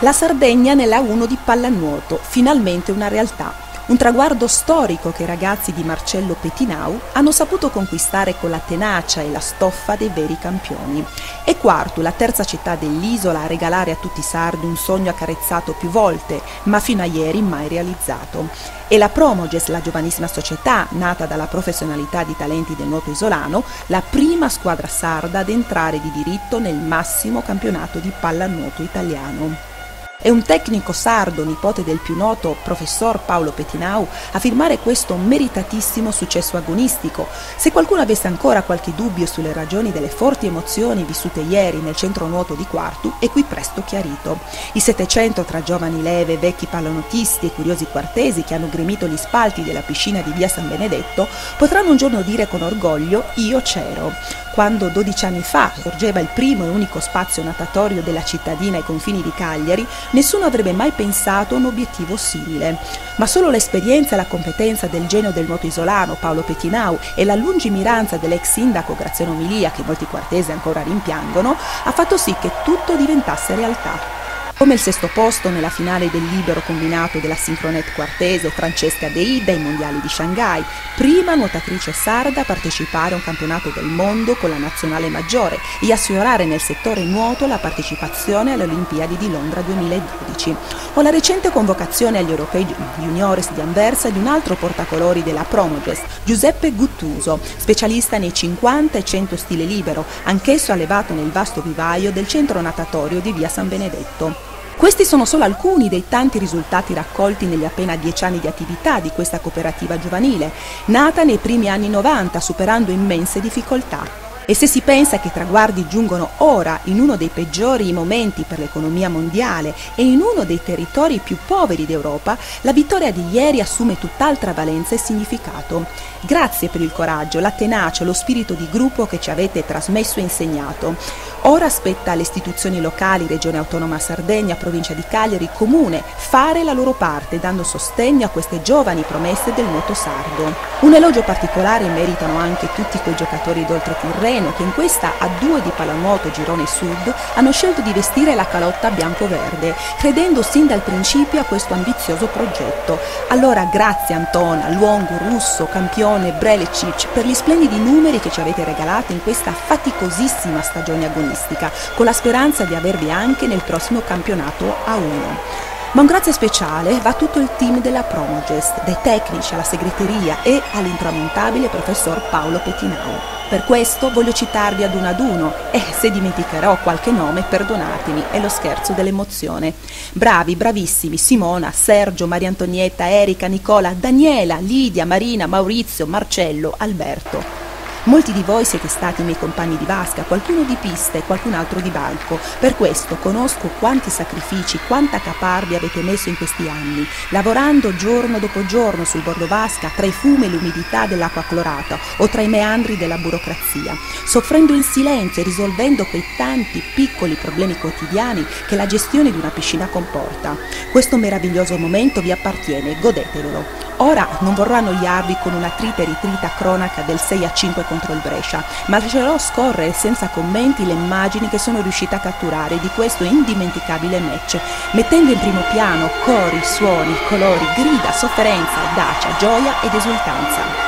La Sardegna nella 1 di pallanuoto, finalmente una realtà. Un traguardo storico che i ragazzi di Marcello Petinau hanno saputo conquistare con la tenacia e la stoffa dei veri campioni. E Quartu, la terza città dell'isola, a regalare a tutti i sardi un sogno accarezzato più volte, ma fino a ieri mai realizzato. E la Promoges, la giovanissima società nata dalla professionalità di talenti del nuoto isolano, la prima squadra sarda ad entrare di diritto nel massimo campionato di pallanuoto italiano. È un tecnico sardo, nipote del più noto professor Paolo Petinau, a firmare questo meritatissimo successo agonistico. Se qualcuno avesse ancora qualche dubbio sulle ragioni delle forti emozioni vissute ieri nel centro nuoto di Quartu, è qui presto chiarito. I 700 tra giovani leve, vecchi pallanuotisti e curiosi quartesi che hanno gremito gli spalti della piscina di via San Benedetto potranno un giorno dire con orgoglio «Io c'ero». Quando 12 anni fa sorgeva il primo e unico spazio natatorio della cittadina ai confini di Cagliari, nessuno avrebbe mai pensato a un obiettivo simile. Ma solo l'esperienza e la competenza del genio del nuoto isolano, Paolo Petinau, e la lungimiranza dell'ex sindaco Graziano Milia, che molti quartesi ancora rimpiangono, ha fatto sì che tutto diventasse realtà. Come il sesto posto nella finale del libero combinato della Synchronet quartese Francesca De Ida ai mondiali di Shanghai, prima nuotatrice sarda a partecipare a un campionato del mondo con la nazionale maggiore e a sfiorare nel settore nuoto la partecipazione alle Olimpiadi di Londra 2012. O la recente convocazione agli europei juniores di Anversa di un altro portacolori della Promoges, Giuseppe Guttuso, specialista nei 50 e 100 stile libero, anch'esso allevato nel vasto vivaio del centro natatorio di via San Benedetto. Questi sono solo alcuni dei tanti risultati raccolti negli appena 10 anni di attività di questa cooperativa giovanile, nata nei primi anni 90, superando immense difficoltà. E se si pensa che i traguardi giungono ora in uno dei peggiori momenti per l'economia mondiale e in uno dei territori più poveri d'Europa, la vittoria di ieri assume tutt'altra valenza e significato. Grazie per il coraggio, la tenacia, lo spirito di gruppo che ci avete trasmesso e insegnato. Ora spetta alle istituzioni locali, Regione Autonoma Sardegna, Provincia di Cagliari, Comune, fare la loro parte, dando sostegno a queste giovani promesse del nuoto sardo. Un elogio particolare meritano anche tutti quei giocatori d'oltretirreno che in questa A2 di pallanuoto Girone Sud hanno scelto di vestire la calotta bianco-verde, credendo sin dal principio a questo ambizioso progetto. Allora grazie Antona, Luongo, Russo, Campione, Brelecic per gli splendidi numeri che ci avete regalato in questa faticosissima stagione agonistica, con la speranza di avervi anche nel prossimo campionato A1. Ma un grazie speciale va a tutto il team della Promoges, dai tecnici alla segreteria e all'intramontabile professor Paolo Petinau. Per questo voglio citarvi ad uno e se dimenticherò qualche nome perdonatemi, è lo scherzo dell'emozione. Bravi, bravissimi, Simona, Sergio, Maria Antonietta, Erika, Nicola, Daniela, Lidia, Marina, Maurizio, Marcello, Alberto. Molti di voi siete stati miei compagni di vasca, qualcuno di pista e qualcun altro di banco. Per questo conosco quanti sacrifici, quanta caparbi avete messo in questi anni, lavorando giorno dopo giorno sul bordo vasca, tra i fumi e l'umidità dell'acqua clorata o tra i meandri della burocrazia, soffrendo in silenzio e risolvendo quei tanti piccoli problemi quotidiani che la gestione di una piscina comporta. Questo meraviglioso momento vi appartiene, godetevelo. Ora non vorrò annoiarvi con una trita e ritrita cronaca del 6-5 contro il Brescia, ma lascerò scorrere senza commenti le immagini che sono riuscita a catturare di questo indimenticabile match, mettendo in primo piano cori, suoni, colori, grida, sofferenza, audacia, gioia ed esultanza.